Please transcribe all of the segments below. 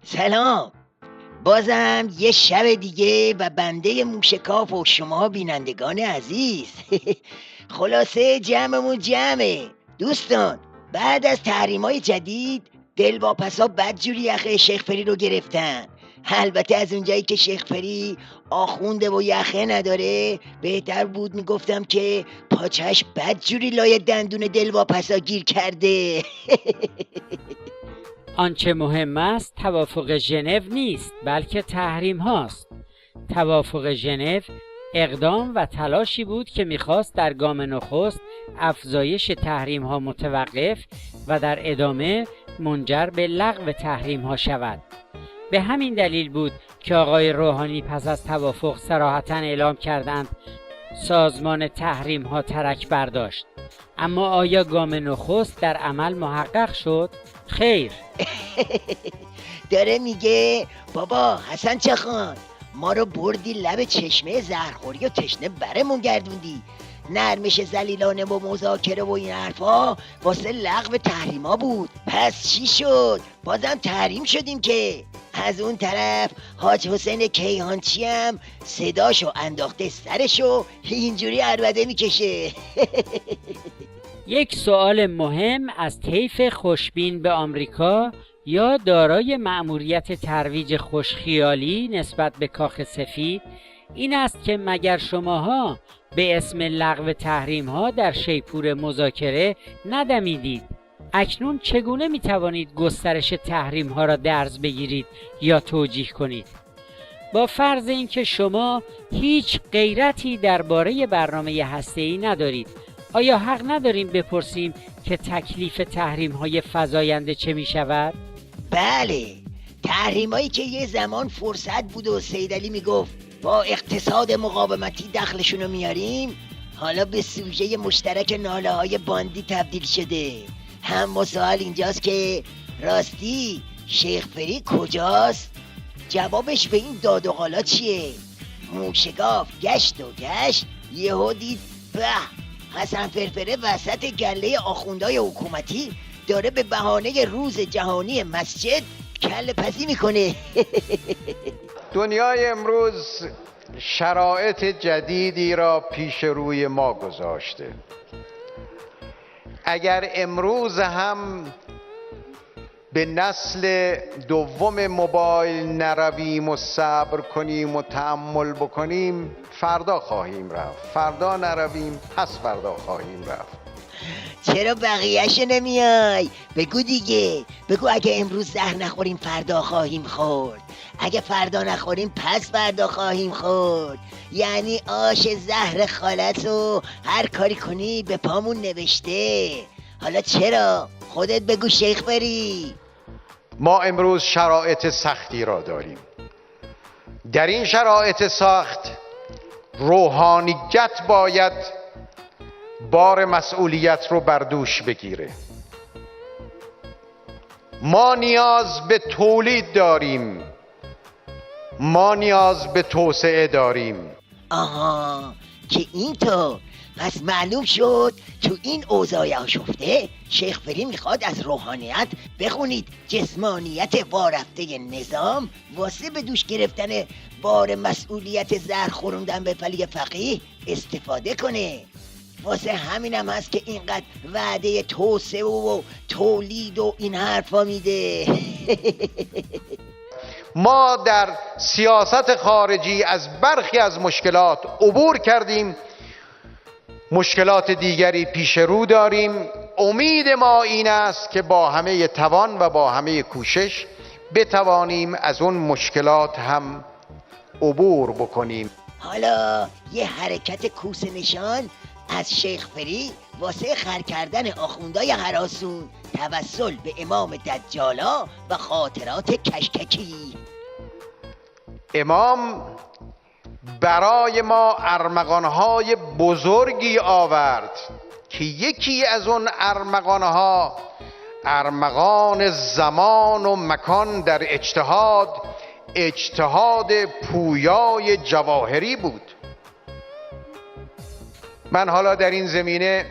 سلام. بازم یه شب دیگه و بنده موشکاف و شما بینندگان عزیز. خلاصه جمعمون جمعه دوستان. بعد از تحریم‌های جدید دلواپسا بدجوری یخه شیخ فری رو گرفتن. البته از اونجایی که شیخ فری آخونده و یخه نداره، بهتر بود میگفتم که پاچش بدجوری لای دندون دلواپسا گیر کرده. آنچه مهم است توافق ژنو نیست، بلکه تحریم هاست. توافق ژنو اقدام و تلاشی بود که میخواست در گام نخست افزایش تحریم ها متوقف و در ادامه منجر به لغو تحریم ها شود. به همین دلیل بود که آقای روحانی پس از توافق صراحتاً اعلام کردند سازمان تحریم ها ترک برداشت. اما آیا گام نخست در عمل محقق شد؟ خیر. داره میگه بابا حسن چخان، ما رو بردی لب چشمه زهرخوری و تشنه برمون گردوندی. نرمش ذلیلانه و مذاکره و این حرفا واسه لغو تحریما بود. پس چی شد؟ بازم تحریم شدیم که. از اون طرف حاج حسین کیهانچی هم صداشو انداخته سرشو اینجوری عربده میکشه. یک سوال مهم از طیف خوشبین به آمریکا یا دارای مأموریت ترویج خوشخیالی نسبت به کاخ سفید این است که مگر شماها به اسم لغو تحریم ها در شیپور مذاکره ندمیدید؟ اکنون چگونه می توانید گسترش تحریم ها را درز بگیرید یا توجیه کنید؟ با فرض اینکه شما هیچ غیرتی درباره برنامه هسته‌ای ندارید، آیا حق نداریم بپرسیم که تکلیف تحریم های فزاینده چه می شود؟ بله، تحریمایی که یه زمان فرصت بود و سیدعلی میگفت با اقتصاد مقاومتی دخلشونو میاریم، حالا به سوژه مشترک ناله های باندی تبدیل شده. اما سوال اینجاست که راستی شیخ فری کجاست؟ جوابش به این داد و قالا چیه؟ موشگاف گشت و گشت، یهو دید به حسن فرفره وسط گله آخوندهای حکومتی داره به بهانه روز جهانی مسجد کله پزی میکنه. دنیای امروز شرایط جدیدی را پیش روی ما گذاشته. اگر امروز هم به نسل دوم موبایل نرویم و صبر کنیم و تأمل بکنیم، فردا خواهیم رفت. فردا نرویم، پس فردا خواهیم رفت. چرا بقیهش نمیای؟ بگو دیگه، بگو اگه امروز زهر نخوریم فردا خواهیم خورد، اگه فردا نخوریم پس فردا خواهیم خورد. یعنی آش زهر خالتو هر کاری کنی به پامون نوشته. حالا چرا؟ خودت بگو شیخ فری. ما امروز شرایط سختی را داریم. در این شرایط سخت روحانیت باید بار مسئولیت رو بر دوش بگیره. ما نیاز به تولید داریم، ما نیاز به توسعه داریم. آها، که اینطور. پس معلوم شد تو این اوضاع آشفته شیخ فری میخواد از روحانیت، بخونید جسمانیت وارفته نظام، واسه به دوش گرفتن بار مسئولیت زهر خوروندن به فلی فقیه استفاده کنه. واسه همینم هست که اینقدر وعده توسعه و تولید و این حرفا میده. ما در سیاست خارجی از برخی از مشکلات عبور کردیم، مشکلات دیگری پیش رو داریم. امید ما این است که با همه توان و با همه کوشش بتوانیم از اون مشکلات هم عبور بکنیم. حالا یه حرکت کوسه نشان از شیخ فری واسه خر کردن آخوندای هراسون توسل به امام دجالا و خاطرات کشککی. امام برای ما ارمغانهای بزرگی آورد که یکی از اون ارمغانها ارمغان زمان و مکان در اجتهاد پویای جواهری بود. من حالا در این زمینه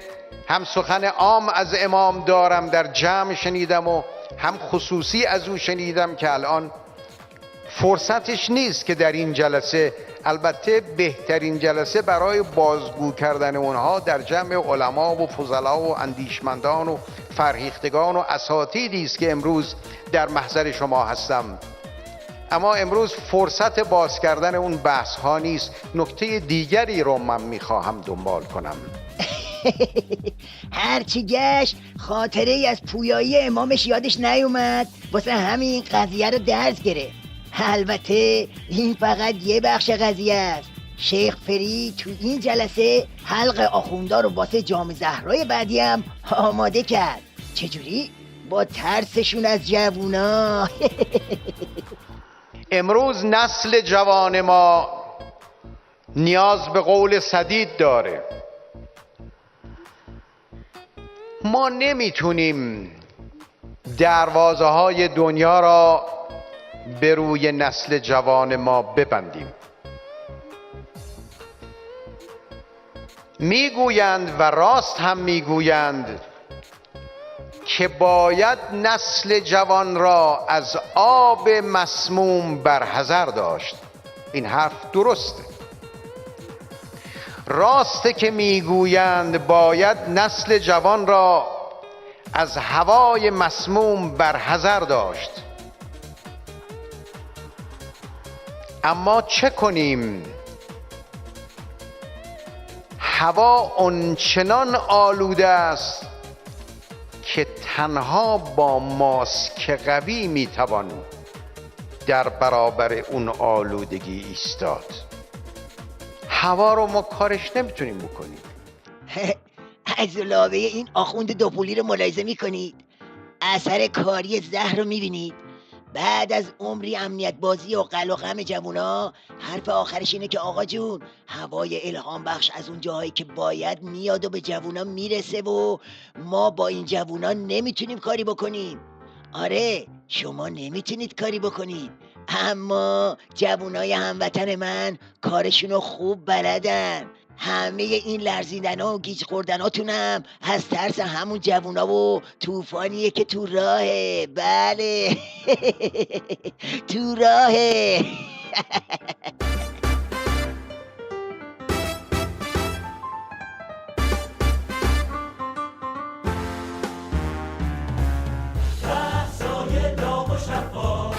هم سخن عام از امام دارم، در جمع شنیدم و هم خصوصی از او شنیدم که الان فرصتش نیست که در این جلسه، البته بهترین جلسه برای بازگو کردن اونها در جمع علما و فضلا و اندیشمندان و فرهیختگان و اساتیدی است که امروز در محضر شما هستم، اما امروز فرصت باز کردن اون بحث ها نیست. نکته دیگری رو من میخواهم دنبال کنم. هرچی گشت خاطره ای از پویایی امامش یادش نیومد، واسه همین قضیه رو درس گرفت. البته این فقط یه بخش قضیه است. شیخ فری تو این جلسه حلق آخوندا رو واسه جام زهرای بعدی هم آماده کرد. چجوری؟ با ترسشون از جوونا. امروز نسل جوان ما نیاز به قول سدید داره. ما نمیتونیم دروازه های دنیا را به روی نسل جوان ما ببندیم. میگویند و راست هم میگویند که باید نسل جوان را از آب مسموم برحذر داشت. این حرف درسته. راسته که میگویند باید نسل جوان را از هوای مسموم برحذر داشت. اما چه کنیم؟ هوا آنچنان آلوده است که تنها با ماسک قوی میتوان در برابر اون آلودگی ایستاد. هوا رو ما کارش نمیتونیم بکنیم. از علاوه این آخوند دوپولی رو ملاحظه میکنید؟ اثر کاری زهر رو میبینید؟ بعد از عمری امنیت بازی و قل و غم جوونا، حرف آخرش اینه که آقا جون هوای الهام بخش از اون جاهایی که باید میاد و به جوونا میرسه و ما با این جوونا نمیتونیم کاری بکنیم. آره شما نمیتونید کاری بکنید، اما جوونای هموطن من کارشونو خوب بلدن. همه این لرزیدن ها و گیج خوردن هاتونم از ترس همون جوونا و طوفانیه که تو راهه. بله تو راهه. بحثای داغ و شفاف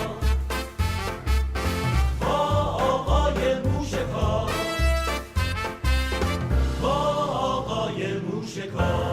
با آقای موشکار، با آقای موشکار.